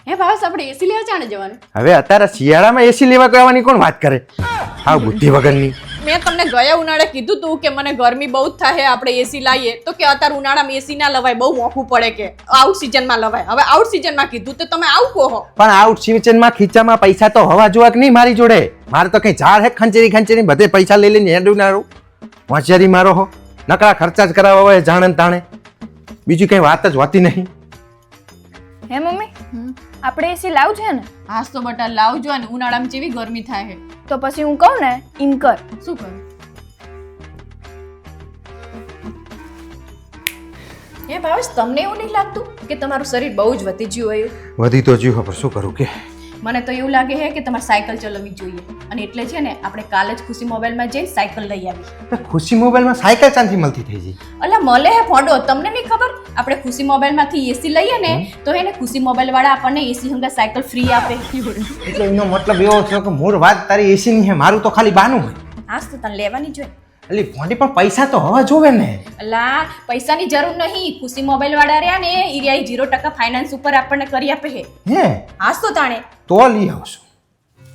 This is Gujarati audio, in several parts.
હે ભાવેશ આપણે એસી લેવા ચાણે જવાનું? હવે અત્યારે શિયાળામાં એસી લેવા કહેવાની કોણ વાત કરે? હા બુદ્ધિ વગરની. મેં તમને ગયા ઉનાળે કીધું તું કે મને ગરમી બહુ જ થાય આપણે એસી લાવીએ તો કે અત્યારે ઉનાળામાં એસી ના લવાય બહુ મોંઘું પડે કે આઉટ સિઝનમાં લવાય. હવે આઉટ સિઝનમાં કીધું તો તમે આવું કહો. પણ આઉટ સિઝનમાં ખીચામાં પૈસા તો હવા જોવા કે નહીં મારી જોડે? મારે તો કઈ ઝાડ હે ખંચેરી બધે પૈસા લઈ લઈને હેડું નારું હોશિયારી મારો હો. નકરા ખર્ચા જ કરાવવા હોય જાણે તાણે, બીજી કઈ વાત જ હોતી નહીં. હે મમ્મી આપણે એસી લાવ છે ને? હાસ તો બટા લાવજો ને, ઉનાળામાં જેવી ગરમી થાય છે. તો પછી હું કહું ને ઇન કર. શું કરું? હે ભાવેશ તમને એવું નહીં લાગતું કે તમારું શરીર બહુ જ વધી ગયું હોય? વધી તો જીવ પર શું કરું કે? મને તો એવું લાગે છે કે તમારે સાયકલ ચલાવવી જોઈએ અને એટલે છે ને આપણે કાલે જ ખુશી મોબાઈલમાં જઈ સાયકલ લઈ આવી. ખુશી મોબાઈલમાં સાયકલ ચાંથી મળતી થઈ ગઈ? અલા મળે હે ફોડો, તમને નહીં ખબર? આપણે ખુશી મોબાઈલમાંથી એસી લઈએ ને તો એને ખુશી મોબાઈલ વાળા આપણને એસી હંગા સાયકલ ફ્રી આપે. એટલે એનો મતલબ એવો થયો કે મૂળ વાત તારી એસી ની છે, મારું તો ખાલી બાનું હોય. આજ તો તને લેવાની જોઈએ. એટલે ફોડી પણ પૈસા તો હવા જોવે ને. અલા પૈસાની જરૂર નહીં, ખુશી મોબાઈલ વાળા રહ્યા ને એ રહ્યા 0% ફાઇનાન્સ ઉપર આપણને કરી આપે છે. હે આજ તો તાણે તો લઈ આવશું.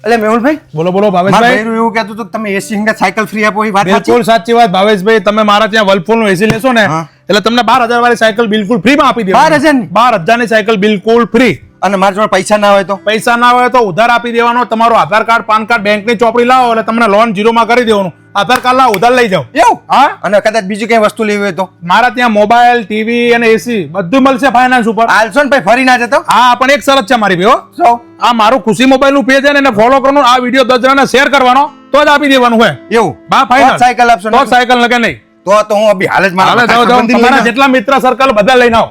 એટલે મેહુલભાઈ બોલો બોલો ભાવેશભાઈ. મારું એવું કહેતું હતું કે તમે એસી હંગા સાયકલ ફ્રી આપો એ વાત બિલકુલ સાચી વાત ભાવેશભાઈ. તમે મારા ત્યાં વર્લપૂલ નું એસી લેશો ને એટલે તમને 12,000 વાળી સાયકલ બિલકુલ ફ્રી માં આપી દેવાની. 12,000 ની સાયકલ બિલકુલ ફ્રી. અને મારા જોડે પૈસા ના હોય તો? પૈસા ના હોય તો ઉધાર આપી દેવાનો. તમારો આધાર કાર્ડ પાન કાર્ડ બેંક ની ચોપડી લાવો એટલે તમને લોન 0 માં કરી દેવાનું. આધાર કાર્ડ લાવો ઉધાર લઈ જાઓ. એવું? હા. અને કદાચ બીજી કઈ વસ્તુ લેવી હોય તો? મારા ત્યાં મોબાઈલ ટીવી અને એસી બધું મળશે ફાઇનાન્સ ઉપર. આલસો ને ભાઈ ફરી ના જતો? હા પણ એક શરત છે મારી ભાઈ. આ મારું ખુશી મોબાઈલ નું પેજ છે ને એને ફોલો કરવાનું, આ વિડીયો 10 જણાને શેર કરવાનો તો જ આપી દેવાનું હોય. એવું? બા ફાઇનલ સાયકલ આપશો? તો સાયકલ લગે નહીં. તો હું અભી હાલ જ મારા જાઓ તમારા જેટલા મિત્ર સર્કલ બધા લઈને આવો.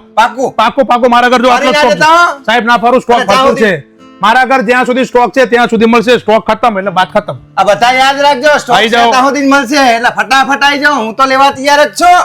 પાકું પાકું મારા ઘર જો આટલો સ્ટોક સાહેબ ના ફરું સ્ટોક ભરપૂર છે મારા ઘર. જ્યાં સુધી સ્ટોક છે ત્યાં સુધી મળશે. સ્ટોક ખતમ એટલે બાત ખતમ. આ બધા યાદ રાખજો, સ્ટોક આવી જાઓ. ત્યાં સુધી મળશે એટલે ફટાફટ આવી જાઓ. હું તો લેવા તૈયાર જ છું.